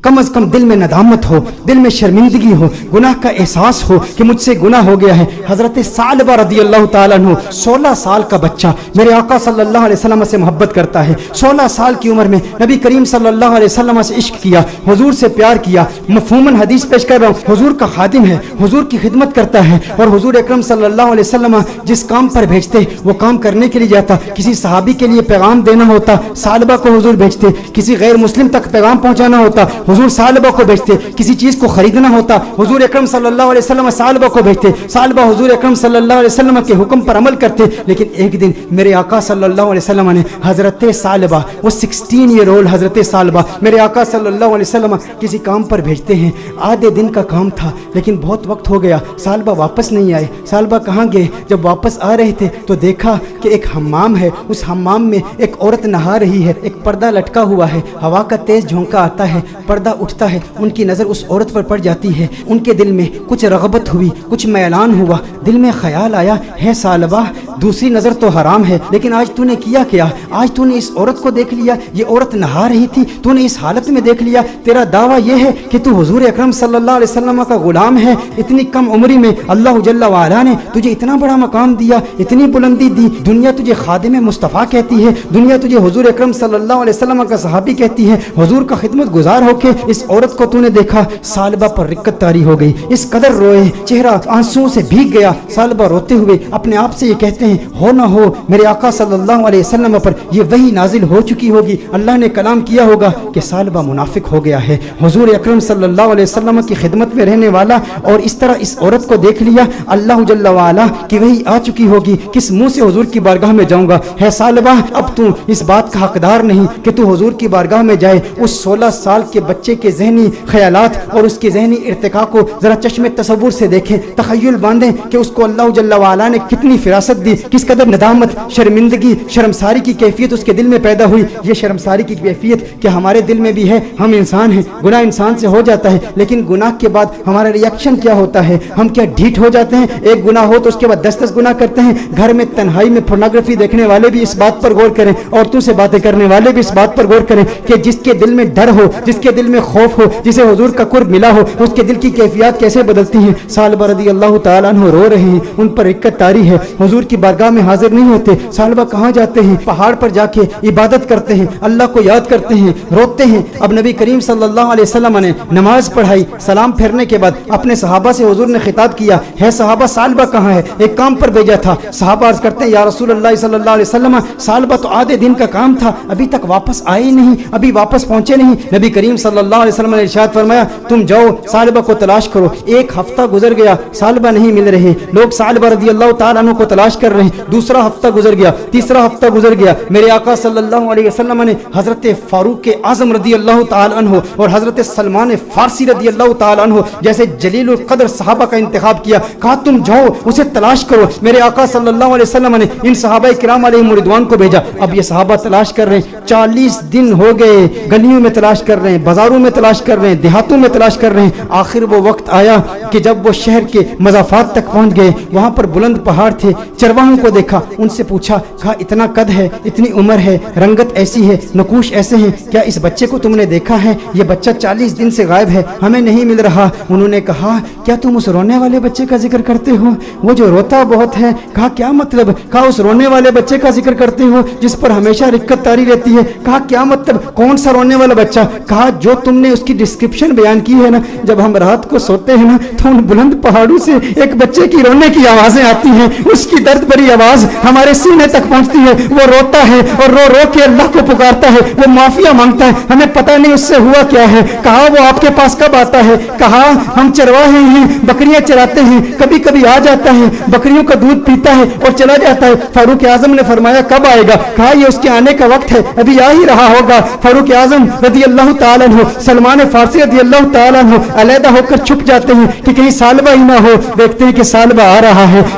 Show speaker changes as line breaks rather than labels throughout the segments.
کم از کم دل میں ندامت ہو، دل میں شرمندگی ہو، گناہ کا احساس ہو کہ مجھ سے گناہ ہو گیا ہے۔ حضرت ثعلبہ رضی اللہ تعالیٰ عنہ 16 سال کا بچہ میرے آقا صلی اللہ علیہ وسلم سے محبت کرتا ہے، 16 سال کی عمر میں نبی کریم صلی اللہ علیہ وسلم سے عشق کیا، حضور سے پیار کیا، مفہوماً حدیث پیش کر رہا ہوں، حضور کا خادم ہے، حضور کی خدمت کرتا ہے، اور حضور اکرم صلی اللہ علیہ وسلم جس کام پر بھیجتے وہ کام کرنے کے لیے جاتا۔ کسی صحابی کے لیے پیغام دینا ہوتا، ثعلبہ کو حضور بھیجتے، کسی غیر مسلم تک پیغام پہنچانا ہوتا، حضور ثعلبہ کو بھیجتے، کسی چیز کو خریدنا ہوتا، حضور اکرم صلی اللہ علیہ وسلم ثعلبہ کو بھیجتے، ثعلبہ حضور اکرم صلی اللہ علیہ وسلم کے حکم پر عمل کرتے۔ لیکن ایک دن میرے آقا صلی اللہ علیہ وسلم نے حضرت ثعلبہ، وہ 16 ایئر اولڈ حضرت ثعلبہ میرے آقا صلی اللہ علیہ وسلم کسی کام پر بھیجتے ہیں، آدھے دن کا کام تھا لیکن بہت وقت ہو گیا، ثعلبہ واپس نہیں آئے۔ ثعلبہ کہاں گئے؟ جب واپس آ رہے تھے تو دیکھا کہ ایک حمام ہے، اس حمام میں ایک عورت نہا رہی ہے، ایک پردہ لٹکا ہوا ہے، ہوا کا تیز جھونکا آتا ہے، پردہ اٹھتا ہے، ان کی نظر اس عورت پر پڑ جاتی ہے، ان کے دل میں کچھ رغبت ہوئی، کچھ میلان ہوا، دل میں خیال آیا، ہے ثعلبہ دوسری نظر تو حرام ہے لیکن آج تو نے کیا کیا؟ آج تو نے اس عورت کو دیکھ لیا، یہ عورت نہا رہی تھی، تو نے اس حالت میں دیکھ لیا، تیرا دعویٰ یہ ہے کہ تو حضور اکرم صلی اللہ علیہ وسلم کا غلام ہے، اتنی کم عمری میں اللہ جل وعلا نے تجھے اتنا بڑا مقام دیا، اتنی بلندی دی، دنیا تجھے خادم مصطفیٰ کہتی ہے، دنیا تجھے حضور اکرم صلی اللہ علیہ وسلم کا صحابی کہتی ہے، حضور کا خدمت گزار ہو کے اس عورت کو تو نے دیکھا۔ ثعلبہ پر رقت طاری ہو گئی، اس قدر روئے، چہرہ آنسوؤں سے بھیگ گیا۔ ثعلبہ روتے ہوئے اپنے آپ سے یہ کہتے ہیں، ہو نہ ہو میرے آقا صلی اللہ علیہ وسلم پر یہ وحی نازل ہو چکی ہوگی، اللہ نے کلام کیا ہوگا کہ ثعلبہ منافق ہو گیا ہے، حضور اکرم صلی اللہ علیہ وسلم کی خدمت میں رہنے والا، اور اس طرح اس عورت کو دیکھ لیا، اللہ جل وعلا کی وحی آ چکی ہوگی، کس منہ سے حضور کی بارگاہ میں جاؤں گا؟ ہے ثعلبہ اب تو اس بات کا حقدار نہیں کہ تو حضور کی بارگاہ میں جائے۔ اس 16 سال کے بچے کے ذہنی خیالات اور اس کے ذہنی ارتقاء کو ذرا چشم تصور سے دیکھیں، تخیل باندھیں کہ اس کو اللہ جل وعلا نے کتنی فراست دی، کس قدر ندامت، شرمندگی، شرمساری کی کیفیت اس کے دل میں پیدا ہوئی۔ یہ شرمساری کی کیفیت کہ ہمارے دل میں بھی ہے، ہم انسان ہیں، گناہ انسان سے ہو جاتا ہے، لیکن گناہ کے بعد ہمارا ری ایکشن کیا ہوتا ہے؟ ہم کیا ڈھیٹ ہو جاتے ہیں؟ ایک گناہ ہو تو اس کے بعد 10 گناہ کرتے ہیں۔ گھر میں تنہائی میں پورنوگرافی دیکھنے والے بھی اس بات پر غور کریں، عورتوں سے باتیں کرنے والے بھی اس بات پر غور کریں کہ جس کے دل میں ڈر ہو، جس کے دل میں خوف ہو، جسے حضور کا قرب ملا ہو، اس کے دل کی کیفیات کیسے بدلتی ہیں۔ ثعلبہ رضی اللہ تعالیٰ عنہ رو رہے ہیں، ان پر رقت طاری ہے، حضور کی بارگاہ میں حاضر نہیں ہوتے۔ ثعلبہ کہاں جاتے ہیں؟ پہاڑ پر جا کے عبادت کرتے ہیں، اللہ کو یاد کرتے ہیں، روتے ہیں۔ اب نبی کریم صلی اللہ علیہ وسلم نے نماز پڑھائی، سلام پھیرنے کے بعد اپنے صحابہ سے حضور نے خطاب کیا، ہے صحابہ ثعلبہ کہاں ہے؟ ایک کام پر بھیجا تھا۔ صحابہ عرض کرتے ہیں، یا رسول اللہ صلی اللہ علیہ وسلم ثعلبہ تو آدھے دن کا کام تھا، ابھی تک واپس آئے نہیں، ابھی واپس پہنچے نہیں۔ نبی کریم صلی اللہ علیہ وسلم نے ارشاد فرمایا، تم جاؤ ثعلبہ کو تلاش کرو۔ ایک ہفتہ گزر گیا، ثعلبہ نہیں مل رہے، لوگ ثعلبہ رضی اللہ تعالیٰ عنہ کو تلاش کر رہے ہیں۔ دوسرا ہفتہ گزر گیا، تیسرا ہفتہ گزر گیا، میرے آقا صلی اللہ علیہ وسلم نے حضرت فاروق اعظم رضی اللہ تعالیٰ عنہ اور حضرت سلمان فارسی رضی اللہ تعالیٰ عنہ جیسے جلیل القدر صحابہ کا انتخاب کیا، کہا تم جاؤ اسے تلاش کرو۔ میرے آقا صلی اللہ علیہ وسلم نے ان صحابہ کرام علیہم رضوان کو بھیجا۔ اب یہ صحابہ تلاش کر رہے ہیں، 40 دن ہو گئے، گلیوں میں تلاش کر رہے ہیں، بازاروں میں تلاش کر رہے ہیں، دیہاتوں میں تلاش کر رہے ہیں۔ آخر وہ وقت آیا کہ جب وہ شہر کے مضافات تک پہنچ گئے، وہاں پر بلند پہاڑ تھے، چرواہوں کو دیکھا، ان سے پوچھا، کہا اتنا قد ہے، اتنی عمر ہے، رنگت ایسی ہے، نقوش ایسے ہیں، کیا اس بچے کو تم نے دیکھا ہے؟ یہ بچہ 40 دن سے غائب ہے، ہمیں نہیں مل رہا۔ انہوں نے کہا، کیا تم اس رونے والے بچے کا ذکر کرتے ہو، وہ جو روتا بہت ہے؟ کہا کیا مطلب؟ کہا اس رونے والے بچے کا ذکر کرتے ہو جس پر ہمیشہ رقت طاری رہتی ہے؟ کہا کیا مطلب، کون سا رونے والا بچہ؟ کہا جو تم نے اس کی ڈسکرپشن بیان کی ہے نا، جب ہم رات کو سوتے ہیں نا تو ان بلند پہاڑوں سے ایک بچے کی رونے کی آوازیں آتی ہیں، اس کی درد بھری آواز ہمارے سینے تک پہنچتی ہے، وہ روتا ہے اور رو رو کے اللہ کو پکارتا ہے، وہ معافیا مانگتا ہے، ہمیں پتہ نہیں اس سے ہوا کیا ہے۔ کہا وہ آپ کے پاس کب آتا ہے؟ کہا ہم چرواہے ہیں، بکریاں چراتے ہیں، کبھی کبھی آ جاتا ہے، بکریوں کا دودھ پیتا ہے اور چلا جاتا ہے۔ فاروق اعظم نے فرمایا کب آئے گا؟ کہا یہ اس کے آنے کا وقت ہے، ابھی آ ہی رہا ہوگا۔ فاروق اعظم رضی اللہ تعالیٰ عنہ، سلمان فارسی رضی اللہ تعالیٰ عنہ علیحدہ ہو کر چھپ جاتے ہیں کہ کہیں ثعلبہ ہی نہ ہو۔ دیکھتے ہیں کہ ثعلبہ آ رہا ہے،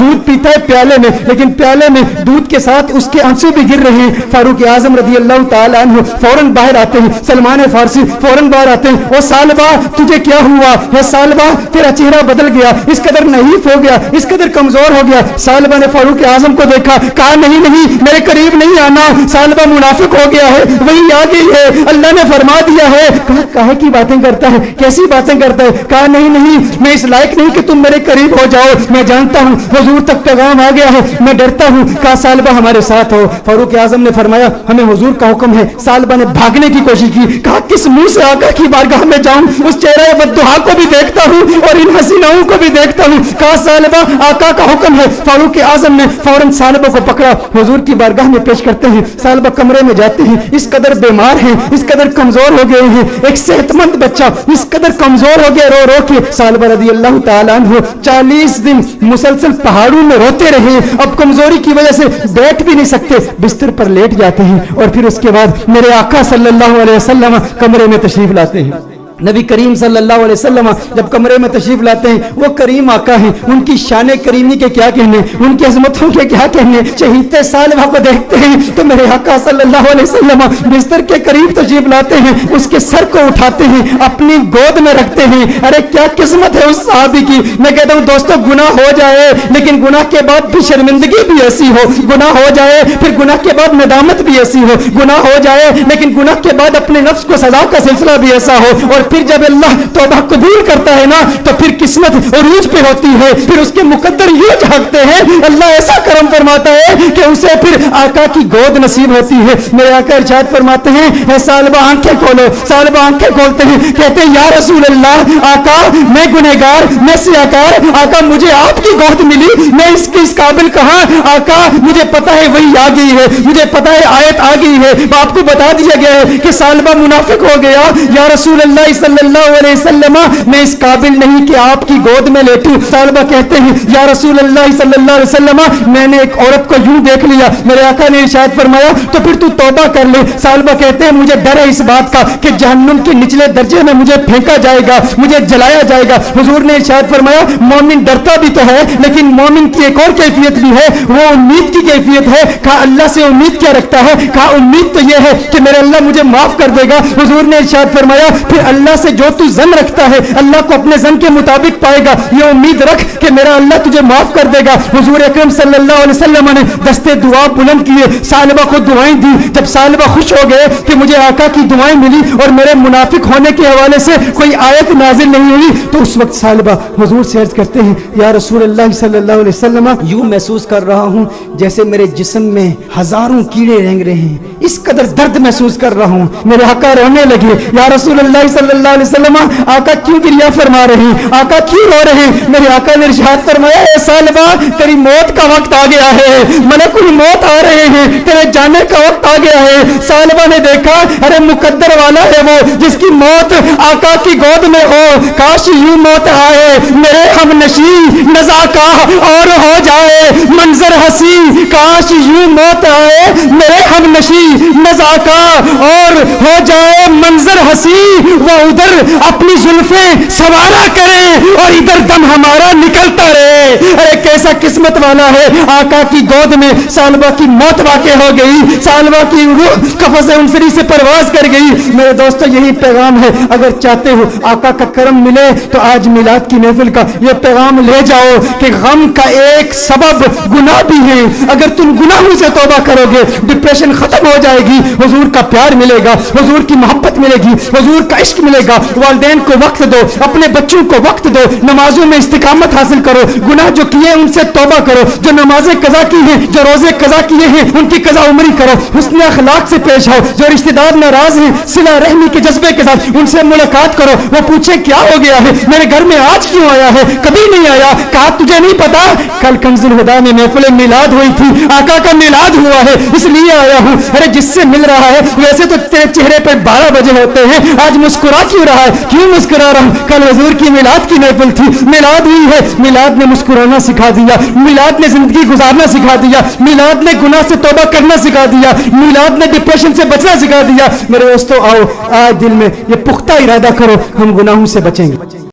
دودھ پیتا ہے پیالے میں، لیکن پیالے میں دودھ کے ساتھ اس کے آنسو بھی گر رہے ہیں۔ فاروق اعظم رضی اللہ تعالیٰ عنہ فوراً باہر آتے ہیں، سلمان فارسی فوراً باہر آتے ہیں، او سالبہ تجھے کیا ہوا ہے؟ سالبہ تیرا چہرہ بدل گیا، اس قدر نحیف ہو گیا، اس قدر کمزور ہو گیا۔ سالبہ نے فاروق اعظم کو دیکھا، کہا نہیں نہیں میرے قریب نہیں آنا، سالبہ منافق ہو گیا ہے، وہی آ گئی ہے، اللہ نے فرما دیا ہے۔ کہا کہے کی باتیں کرتا ہے، کیسی باتیں کرتا ہے؟ کہا نہیں نہیں میں اس لائق نہیں کہ تم میرے قریب ہو جاؤ، میں جانتا ہوں حضور تک پیغام آ گیا ہے، میں ڈرتا ہوں۔ کہا سالبہ ہمارے ساتھ ہو۔ فاروق اعظم نے فرمایا ہمیں حضور کا حکم ہے۔ سالبہ نے بھاگنے کی کوشش کی، کہا کس منہ سے آقا کی بارگاہ میں جاؤں، اس چہرہ بددعا کو بھی دیکھتا ہوں اور ان حسیناؤں کو بھی دیکھتا ہوں۔ کہا سالبہ آقا کا حکم ہے۔ فاروق اعظم نے فوراً سالبہ کو پکڑا، حضور کی بارگاہ میں پیش کرتے ہیں۔ سالبہ کمرے میں جاتے ہیں، اس قدر بیمار ہیں، اس قدر کمزور ہو گئے ہیں، ایک صحت مند بچہ اس قدر کمزور ہو گیا، رو رو کے۔ سالبہ رضی اللہ تعالیٰ عنہ 40 دن مسلسل پہاڑوں میں روتے رہے، اب کمزوری کی وجہ سے بیٹھ بھی نہیں سکتے، بستر پر لیٹ جاتے ہیں، اور پھر اس کے بعد میرے آقا صلی اللہ علیہ وسلم کمرے میں تشریف لاتے ہیں۔ نبی کریم صلی اللہ علیہ وسلم جب کمرے میں تشریف لاتے ہیں، وہ کریم آقا ہیں، ان کی شان کریمی کے کیا کہنے، ان کی عظمتوں کے کیا کہنے۔ شہید سالبہ کو دیکھتے ہیں تو میرے آقا صلی اللہ علیہ وسلم بستر کے قریب تشریف لاتے ہیں، اس کے سر کو اٹھاتے ہیں، اپنی گود میں رکھتے ہیں۔ ارے کیا قسمت ہے اس صحابی کی۔ میں کہتا ہوں دوستو گناہ ہو جائے لیکن گناہ کے بعد بھی شرمندگی بھی ایسی ہو، گناہ ہو جائے پھر گناہ کے بعد ندامت بھی ایسی ہو، گناہ ہو جائے لیکن گناہ کے بعد اپنے نفس کو سزا کا سلسلہ بھی ایسا ہو، اور پھر جب اللہ توبہ قبول کرتا ہے نا تو پھر قسمت عروج پہ ہوتی ہے، پھر اس کے مقدر یہ جھانکتے ہیں، اللہ ایسا کرم فرماتا ہے کہ اسے پھر آقا کی گود نصیب ہوتی ہے۔ میرے آقا ارشاد فرماتے ہیں اے سالبہ آنکھیں کھولو۔ سالبہ آنکھیں کھولتے ہیں، کہتے ہیں یا رسول اللہ آقا میں گنہگار، میں سیاکار، آقا مجھے آپ کی گود ملی، میں اس قابل کہاں؟ آقا مجھے پتا ہے وہی آ گئی ہے، مجھے پتا ہے آیت آ گئی ہے، آپ کو بتا دیا گیا ہے کہ سالبہ منافق ہو گیا۔ یا رسول اللہ صلی اللہ علیہ وسلم میں اس قابل نہیں کہ آپ کی گود میں لیٹوں۔ سالبہ کہتے ہیں یا رسول اللہ صلی اللہ علیہ وسلم میں نے ایک عورت کو یوں دیکھ لیا، میرے آقا نے ارشاد فرمایا تو پھر تو توبہ کر لے۔ سالبہ کہتے ہیں مجھے ڈر ہے اس بات کا کہ جہنم کے نچلے درجے میں مجھے پھینکا جائے گا، مجھے جلایا جائے گا۔ حضور نے ارشاد فرمایا مومن ڈرتا بھی تو ہے لیکن مومن کی ایک اور کیفیت بھی ہے، وہ امید کی کیفیت ہے۔ کہا اللہ سے امید کیا رکھتا ہے؟ کہا امید تو یہ ہے کہ میرے اللہ مجھے معاف کر دے گا۔ حضور نے ارشاد فرمایا پھر اللہ سے جو تو زن رکھتا ہے اللہ کو اپنے زن کے مطابق پائے گا، یہ امید رکھ کہ میرا اللہ تجھے معاف کر دے گا۔ حضور اکرم صلی اللہ علیہ وسلم نے دستے دعا بلند کیے، سالبہ کو دعائیں دی۔ جب سالبہ خوش ہو گئے کہ مجھے آقا کی دعائیں ملی اور میرے منافق ہونے کے حوالے سے کوئی آیت نازل نہیں ہوئی، تو اس وقت سالبہ حضور سے عرض کرتے ہیں یا رسول اللہ صلی اللہ علیہ وسلم یوں محسوس کر رہا ہوں جیسے میرے جسم میں ہزاروں کیڑے رینگ رہے ہیں، اس قدر درد محسوس کر رہا ہوں۔ میرے آقا رونے لگے، یا رسول اللہ صلی اللہ علیہ وسلم آقا کیوں گریہ فرما رہے ہیں، آقا کیوں رو رہے ہیں؟ میرے آقا نے ارشاد فرمایا اے سالبہ تیری موت کا وقت آ گیا ہے، ملک الموت آ رہے ہیں، تیرے جانے کا وقت آ گیا ہے۔ سالبہ نے دیکھا ارے مقدر والا ہے وہ جس کی موت آقا کی گود میں ہو، کاش یوں موت آئے میرے ہم نشیں نزاکا اور ہو جائے منظر ہنسی، کاش یوں موت آئے میرے ہم نشیں نزاکا اور ہو جائے منظر ہنسی، وہ ادھر اپنی زلفیں سوارا کرے اور ادھر دم ہمارا نکلتا رہے۔ ارے کیسا قسمت والا ہے، آقا کی گود میں سالبہ کی موت واقع ہو گئی، سالبہ کی روح قفس انصری سے پرواز کر گئی۔ میرے دوستو یہی پیغام ہے، اگر چاہتے ہو آقا کا کرم ملے تو آج میلاد کی محفل کا یہ پیغام لے جاؤ کہ غم کا ایک سبب گناہ بھی ہے، اگر تم گناہوں سے توبہ کرو گے ڈپریشن ختم ہو جائے گی، حضور کا پیار ملے گا، حضور کی محبت ملے گی، حضور کا عشق ملے گا۔ والدین کو وقت دو، اپنے بچوں کو وقت دو، نمازوں میں استقامت حاصل کرو، گناہ جو کیے ان سے توبہ کرو، جو نمازیں قضا کی ہیں، جو روزے قضا کیے ہیں ان کی قضا عمری کرو، حسن اخلاق سے پیش آؤ، جو رشتہ دار ناراض ہیں صلہ رحمی کے جذبے کے ساتھ ان سے ملاقات کرو، وہ پوچھے کیا ہو گیا ہے، میرے گھر میں آج کیوں آیا ہے، کبھی نہیں آیا، کہا تجھے نہیں پتا کل کنز الہدیٰ میں محفل میلاد ہوئی تھی، آقا کا میلاد ہوا ہے اس لیے آیا ہوں۔ ارے جس سے مل رہا ہے ویسے تو تیرے چہرے پر 12 بجے ہوتے ہیں، آج مسکرا کیوں رہا ہے؟ کیوں مسکرا رہا ہوں؟ کل حضور کی میلاد کی محفل تھی، میلاد ہوئی ہے، میلاد نے مسکرانا سکھا دیا، میلاد نے زندگی گزارنا سکھا دیا، میلاد نے گناہ سے توبہ کرنا سکھا دیا، میلاد نے ڈپریشن سے بچنا سکھا دیا۔ میرے دوستو آؤ آج دل میں یہ پختہ ارادہ کرو ہم گناہوں سے بچیں گے۔